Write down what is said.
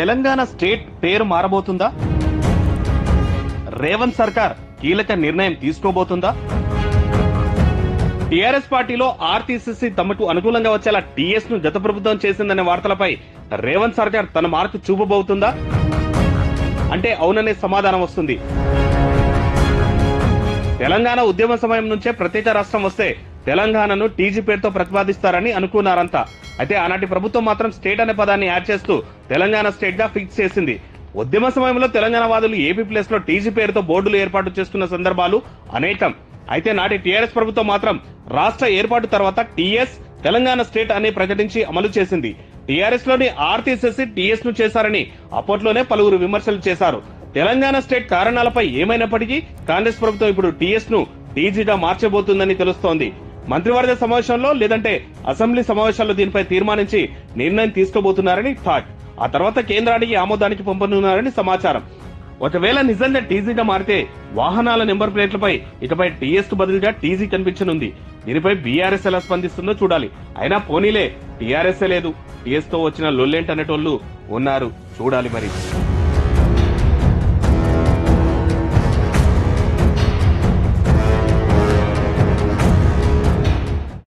Telangana state పేరు మారబోతుందా? రేవంత్ సర్కార్ కీలక నిర్ణయం తీసుకోబోతుందా? టీఆర్ఎస్ పార్టీలో ఆర్టీసీసీ తమకు అనుకూలంగా వచ్చేలా టీఎస్ ను గత ప్రభుత్వం చేసిందనే వార్తలపై రేవంత్ సర్కార్ తన మార్కు చూపబోతుందా? అంటే అవుననే సమాధానం వస్తుంది. తెలంగాణ ఉద్యమ సమయం నుంచే ప్రత్యేక రాష్ట్రం వస్తే తెలంగాణను టీజీ పేరుతో ప్రతిపాదిస్తారని అనుకున్నారంతా. అయితే ఆనాటి ప్రభుత్వం మాత్రం స్టేట్ అనే పదాన్ని యాడ్ చేస్తూ తెలంగాణ స్టేట్ గా ఫిక్స్ చేసింది. ఉద్యమ సమయంలో తెలంగాణ వాదులు ఏపీ ప్లేస్ లో టీజీ పేరుతో బోర్డులు ఏర్పాటు చేస్తున్న సందర్భాలు అనేకం. అయితే నాటి టీఆర్ఎస్ ప్రభుత్వం మాత్రం రాష్ట్ర ఏర్పాటు తర్వాత టీఎస్ తెలంగాణ స్టేట్ అని ప్రకటించి అమలు చేసింది. టీఆర్ఎస్ లోని ఆర్టీసీసీ టీఎస్ ను చేశారని అప్పట్లోనే పలువురు విమర్శలు చేశారు. తెలంగాణ స్టేట్ కారణాలపై ఏమైనప్పటికీ కాంగ్రెస్ ప్రభుత్వం ఇప్పుడు టీఎస్ ను టీజీగా మార్చబోతుందని తెలుస్తోంది. మంత్రివర్గ సమావేశంలో లేదంటే అసెంబ్లీ సమావేశాల్లో దీనిపై తీర్మానించి నిర్ణయం తీసుకోబోతున్నారని టాక్. ఆ తర్వాత కేంద్రానికి ఆమోదానికి పంపనున్నారని సమాచారం. ఒకవేళ నిజంగా టీజీగా మారితే వాహనాల నెంబర్ ప్లేట్లపై ఇకపై టీఎస్ కు బదులుగా టీజీ కనిపించనుంది. దీనిపై బీఆర్ఎస్ ఎలా స్పందిస్తుందో చూడాలి. అయినా పోనీలే, టీఆర్ఎస్ లేదు, టీఎస్ తో వచ్చిన లొల్లేంటనేటోళ్లు ఉన్నారు, చూడాలి మరి.